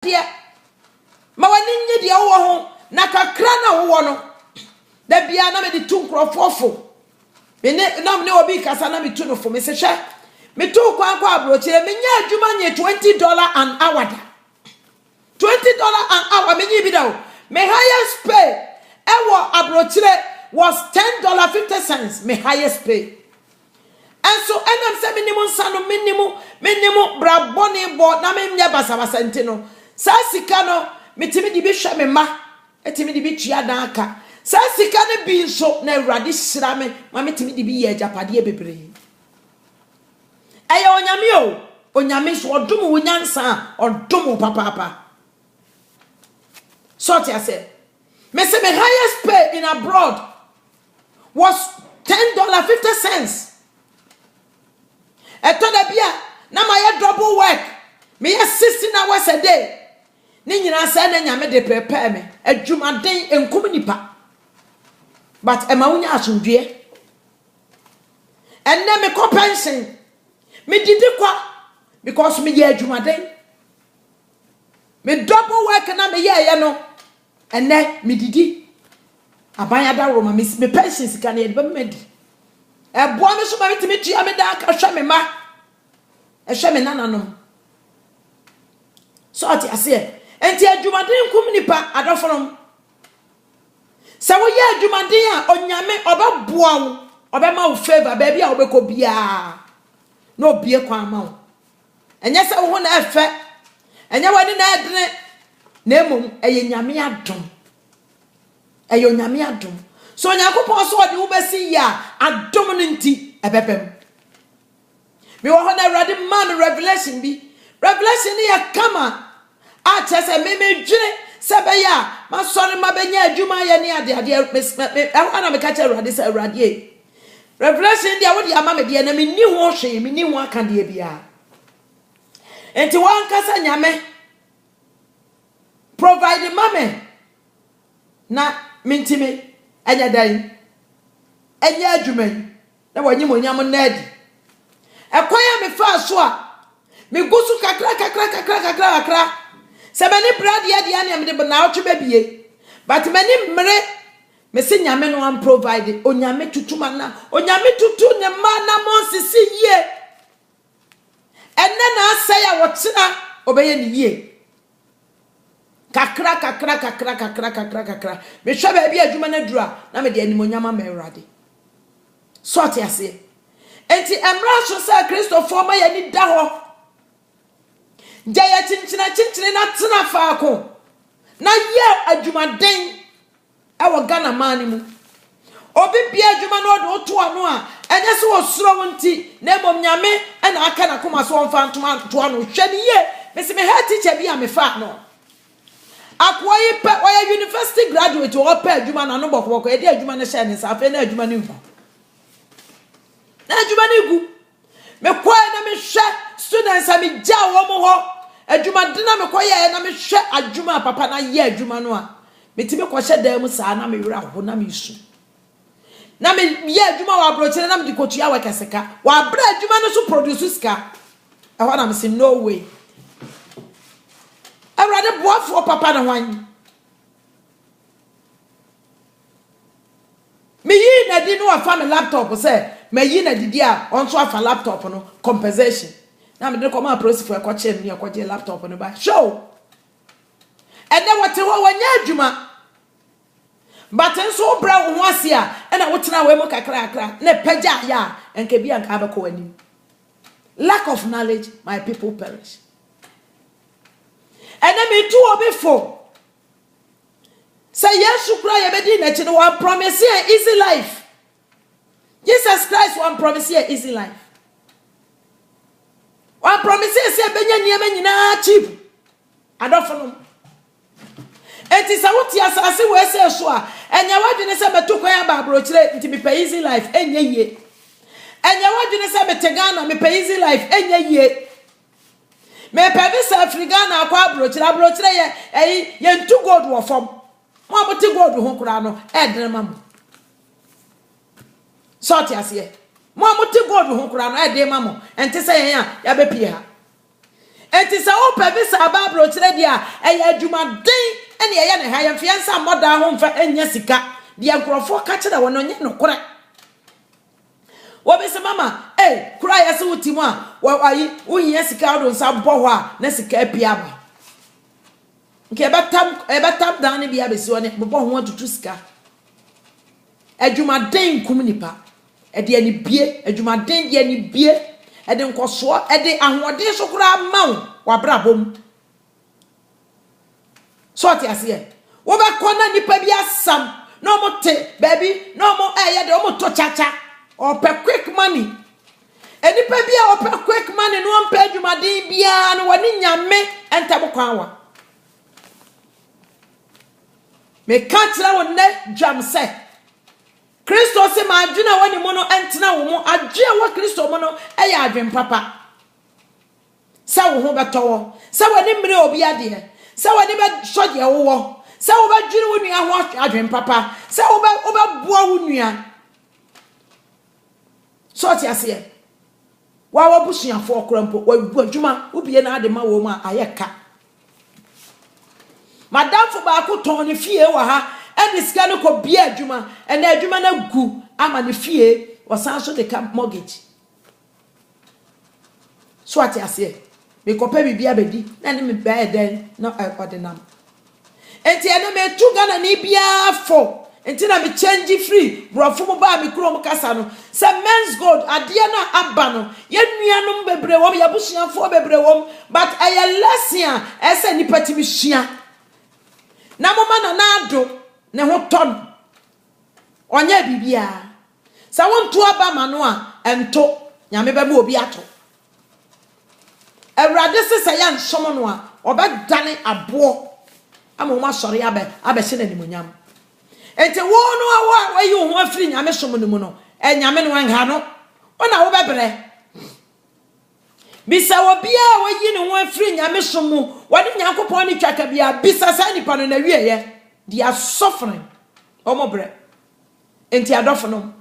dear. Mawaninye dear wo na kakra na wo no. Da bia na me de tu nkrofofo. Me ne na me obi kasa na me tu no fo me se hwe. Me tu kwa abrochire me nya adwuma nye $20 an hour da. $20 an hour me nyi bi da o. Me highest pay ewo abrochire was $10.50 me highest pay. And so enam se minimum sano minimum braboni bo na me nya basa nti no. Sa sika no metimi di bi hwe me ma etimi di bi tua dan aka. Sa sika ne bi nso na Awurade hyira me ma metimi di bi ye japade bebre. Eye onyame o onyame so odum wo nyansa odum papa. So I said, me say my highest pay in abroad was $10.50. Etoda bia na my double work. Me 16 hours a day. Ni nyina say na nyame de prepare me. Adwumaden enkum nipa. But ema wunya asundue. Enne me ko pension. Me didi kwa because me ye adwumaden. Me double work na me ye no. Enne me didi. Abanya da Roma me pension sika na ye be me di. Eboa me so ma metimi tua me da ka hwe me ma. Ehwe me nananom. So ati ase. Enti adwumaden kum nipa adofonom. Se wo ye adwumaden a onyame obeboa wo, obema wo favor ba bia obekọ bia. Na obie kwa ma wo. Enye se wo ho na efe. Enye wani na edene na emom eye nyame adom. Eye nyame adom. So Yakupon so de ubesi ya adom nti ebebem. Me wo ho na Awurade man revelation bi. Revelation ni ya kama a chese me dwene se be ya ma sori ma benya adwuma ye ni ade ana me ka che Awurade se Awurade revelation dia wo dia ma me dia na me ni ho hwe me ni ho aka dia bia. Enti wan kasa nyame provide mame na mintime enya dan enya adwuman na wanyim onyam nadi ekoya me fa so a me gusu kakra se mani brad ye de ane me de na otwe babie but mani mre me se nyame no am provide onyame tutuma na onyame tutu ne ma na monsisi ye enne na asaya wotina obeye ni ye kakra me hwe ba bia adwuma na dura na me de animonyama ma Awurade so ate ase enti emra so sa Christopher ma ya ni da ho jaya chinchina na tena faako na ye adwumaden awo Ghana mani mu obi bia adwuma no do to ano a enye se wo suro wonti na emom nyame na aka na koma so onfa ntoma to ano hwe ni ye me se me head teacher bia me fa no akwoyi pe oya university graduate o pe adwuma na no bokoboko e de adwuma na hye ne sa afa na adwuma ne ngu me kwai na me hwe students a me ja wo mo ho adwuma de na me koye na me hwe adwuma papa na ye adwuma no a metime ko hye da mu sa na me wira ho na me isu na me ye adwuma wa abrochire na me de kotua wa keseka wa bra adwuma no so produce ska e ho na me say no way Awurade boafo papa na wan me yi na di no afa me laptop say me yi na didi a onso afa laptop no compensation na me de ko ma prosifo e ko che me e ko je laptop no ba show and then what ho wanya adwuma but enso bra wo ho ase a na wotena we mo kakra na pagya ya enke bia nka be ko wani lack of knowledge my people perish. And then me too before. Say yes, you cry a bit in one promise here easy life. Jesus Christ one promise here easy life. One promise here say benya nyina cheap. I don't follow. It is a what you say we say so a enya wadwene say beto kwan ba brochire nti me pay easy life enya ye. Enya wadwene say betegana me pay easy life enya ye. Me pevisa Africana akwa abrochire ye ntu gold wo fom mo abote gold ho kura no edre mamu so ti ase mo abote gold ho kura no edre mamu ente se yen ya be pie ha enti sa wo pa bi sa ba bro kire dia eye adwumaden ene eye ne ha yemfe yansa moda ho mfa enya sika dia nkrofo ka kire won onye no kore wo be se mama kura ya se wutimu a ayi uhiya sika do nsa bo ho a na sika apia ba nke ebatam dan ne bia besi woni bo ho atutu sika adwumaden kum nipa ede ani bie adwumaden de ani bie ede nkoso ede ahode so kura mawo wabrabom so ti ase wo be kona nipa bi asam no mote baby no mo ye de o mo to chacha or per quick money eni pa bia or per quick money no ampa adwumaden bia no woni nyame entabo kwanwa me kantra won na dwam se Kristo se ma adwuna woni mo no entena wo mo adwe wo Kristo mo no eye adwen papa sa wo ho beto sa woni mire obi ade sa woni be soje wo sa wo ba dwene wo nua ho adwen papa sa wo ba bua wo nua so ti ase wa busuafo okrampo wa bu adwuma ubie na ade ma wo ma ayeka madam fo ba ko ton ne fie wa ha eni sika no ko bia adwuma ena adwuma na gu ama ne fie wasan so de camp mortgage so ati ase me ko pe bibia bedi na ne me ba eden na ordinam enti ena me tu Ghana ni bia fo enti na me change free brofo mo ba me kuro mo kasa no se men's gold ade na aba no ye nuanom bebre wom ya busuafo bebre wom but aye lesia ese ni patimi hia na mo ma na ado ne ho ton onye bibia sa wonto aba ma no a ento nyame be ma obi ato Awurade sesa ya nsom no a obedane abo ama wo ma sori abe hye na nimonyam enti wo no awa wayi ho afiri nyame som no mu no nyame no nha no ona wo bebre bisa wo bia wayi ne ho afiri nyame som mu woni nyankopon ni twaka bia bisa sa nipa no na wieye they are suffering omobre enti adofno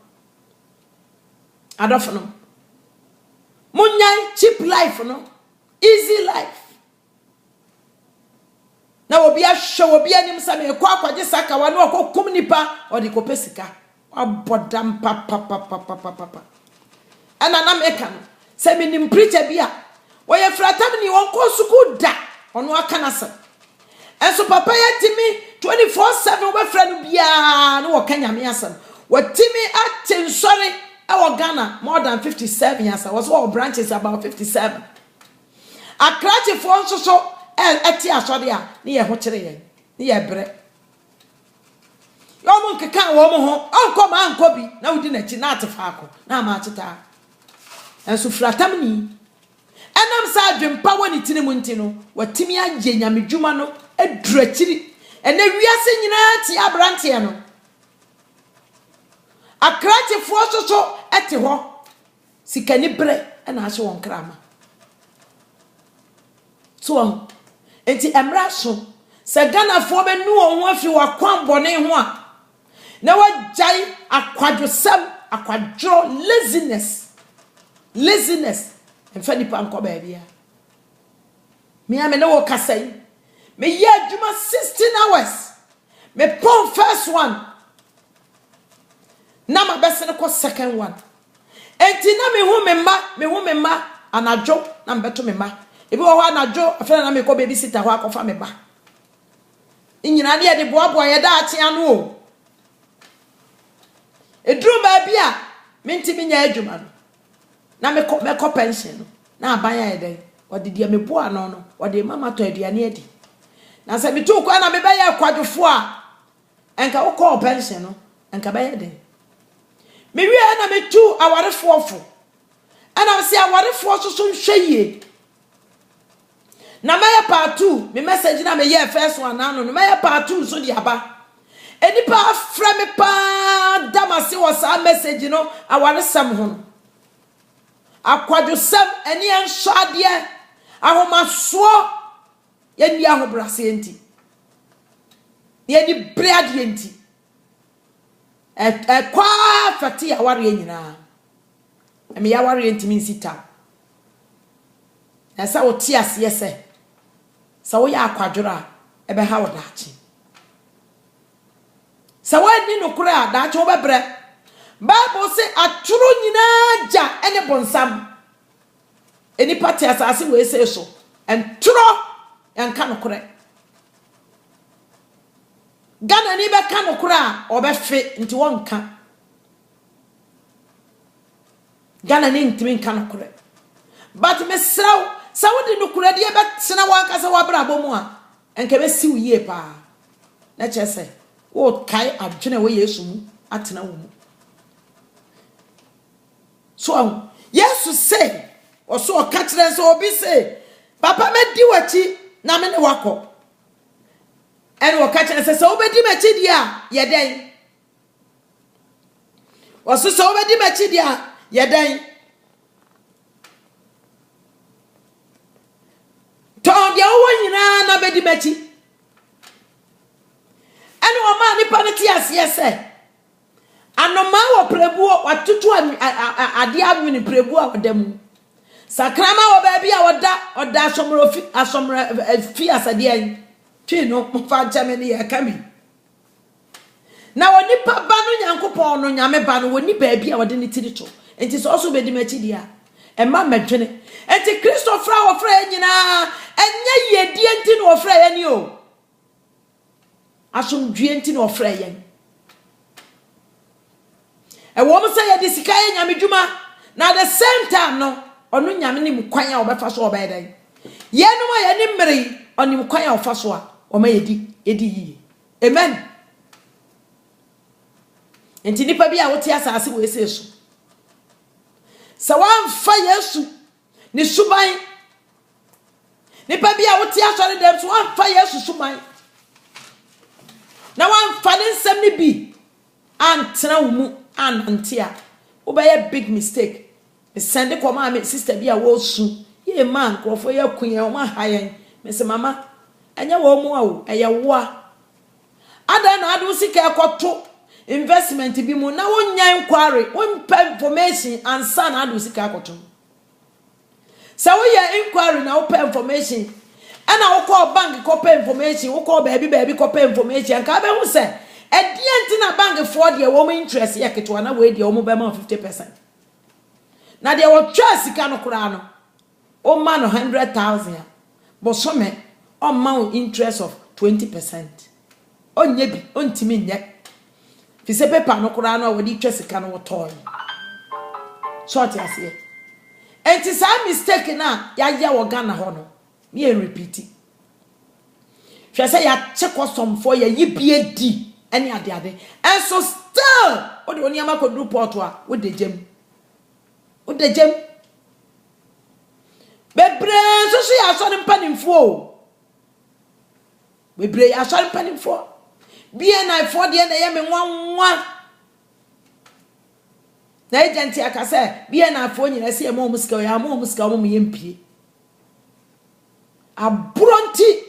munyai cheap life no easy life na obi ahwe obi anim sa me kwa kwaje saka wa no akokum nipa odi ko pesika abodam papa ana na meka no se me nim preacher bia wo ye fratam ni won ko suku da ono aka na sa enso papa ya timi 24/7 we friend bia no wo kanya me asam watimi atensori e Ghana more than 57 years was all branches about 57 akrache fo so eti asode a ne ye ho kire ye ne ye bre yo mo nkeka wo mo ho anko ma anko bi na wudi na chi na atefa ako na ma achita enso fratam ni enam sa adwempa woni tini mu ntino watimi agye nyamedwuma no edurachiri ene wiase nyina ti abrante no akrache fo so eti ho sikani bre na ahye won krama so enti emra so se Ghana fo be nu won afi wa kwan bone ho a na wajai akwadwosam akwadwo laziness emfa nipa nko ba bia me ame na wo kasai me ye adwuma 16 hours me pon first one na ma bese ne ko second one enti na me hu me ma anadwo na mbeto me ma ebi wo anadwo afena na me ko babysitter ho akofa me ba nyina de de boaboa ye da atia no o edru ba bia menti me nya adwuma no na me ko pension no na abanya ye den odi dia me boa no odi mama to aduane adi na se me tu kwa na me ba ye kwadwofo a enka wo ko pension no enka ba ye den me wi na me tu awarefo ofo ana se awarefo so nhweye na me part 2 me message na me ye first one na no me ye part 2 so di aba enipa afra me pa damase wo sa message no awaresam ho akwadwosam eni enso ade ahomaso ye ni ahobrase enti ye ni bread enti kwa fati aware nyina me ya ware enti min sita Esa wo ti ase se. Sa wo ya akwadwora ebe ha wo daachi. Sa wo ni nokure a daachi wo bebre. Bible say aturo nyina ja ene bonsam. Eni pati asase we say so. Enturo enka nokure. Gana ni be ka nokure a obefe nti wonka. Gana ni ntimi nka nokure. But me sraw sa wodi nokure de be tena wanka sa wabra bomu a enka be siw yie pa. Na chese wo kai adwene we Yesu mu atena wo mu. So Yesu say oso okachire so obi say papa me di wachi na me ne wako ene okachire say so obedi machi dia yeden oso so obedi machi dia yeden to dia wo nyina na bedi machi ene o ma ni paneti ase say anoma wo prebuo watutu ade anwini prebuo awodam sakrama wo ba bia oda asomro fi asade an twi no mfa chameni ya kami na woni pa ba no nyankopon no nyame ba no woni ba bia wode ne tiri to enti so so bedi machi dia e ma medwene enti Christopher wo fra nyina enye yedi enti no wo fra ye ni o asomdue enti no wo fra ye e wo mo say ye de sika ye nyame dwuma na the same time no onu nyame ni mkwan a obefa so obedan ye no ma ye ni mmere oni mkwan a ofa so a o ma edi yi amen enti nipa bi a wote asase we se so sa wan fa Yesu ni suban nipa bi a wote asore dem so wan fa Yesu suban na wan fa ne nsem ni bi antena wo mu anantia wo ba ye big mistake me send ko ma me sister bi a wo su ye man krofo ye kunye o ma hayen me se mama anya wo mu a wo eye wo a ada na adu sika ekoto investment bi mu na wo nya inquiry wo pay information and san adu sika ekoto sa wo ye inquiry na wo pay information ana wo call bank ko pay information wo call baby ko pay information ka be hu se edienti na bank for de wo interest ye keto na we de wo be ma 50%. Na de wo twa sika no kura no o ma no 100,000 but some o ma interest of 20%. Onye bi ontimi nye fi se paper no kura no wo di twa sika no wo toy short ase enti sa mistake na ya wo Ghana ho no me e repeat hwe se ya check some for ya yibie di any ade and so still o de oni amako do port a wo de gem bebre so ya so ne mpanimfo o bebre ya so ne mpanimfo BNI for de na ye me nwanwa na agent akase BNI for nyina se ye mo musika o ya mo musika o mo ye mpie abronti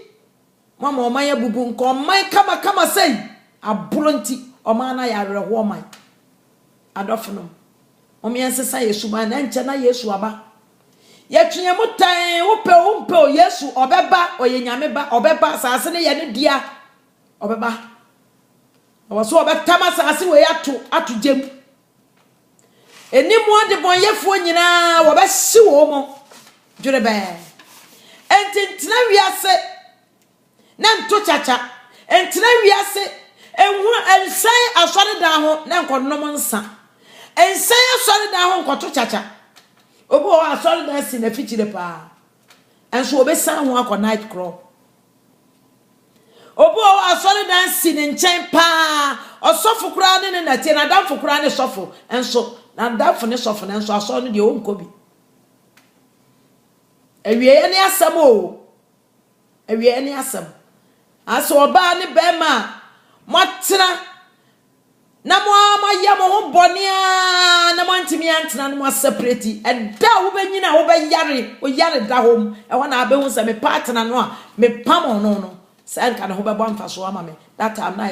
mama o man ya bubu nko man kama sei abronti o man na ya reho man adofno o me ensesa Yesu ba na nche na Yesu aba ye twenye mutan wo pe Yesu obeba oyenyame ba obeba sase ne ye ne dia obeba o so obetama sase we ato gem enimu ade bon yefo nyina wo be hye wo mo dwere be entintina wiase na nto chacha entina wiase enhu ensan asore dan ho na nkonom nsa ensan asore dan ho nkoto chacha obo asore dan si na fichire pa enso obesan ho akọ night crawl obo asore dan si ne nchen pa osofo kura ne na tie na dan fokura ne sofo enso na dan fo ne sofo na enso asore no de o nkobi ewie ne asam o ewie ne asam aso oba ne bema motena na mo ya mo ho bonia na mo ntimi antena no mo separate eda wo benyina wo be yare da hom e wona abe hu se me partner no a me pam no sa nka na ho be bo amfa so ama me that time na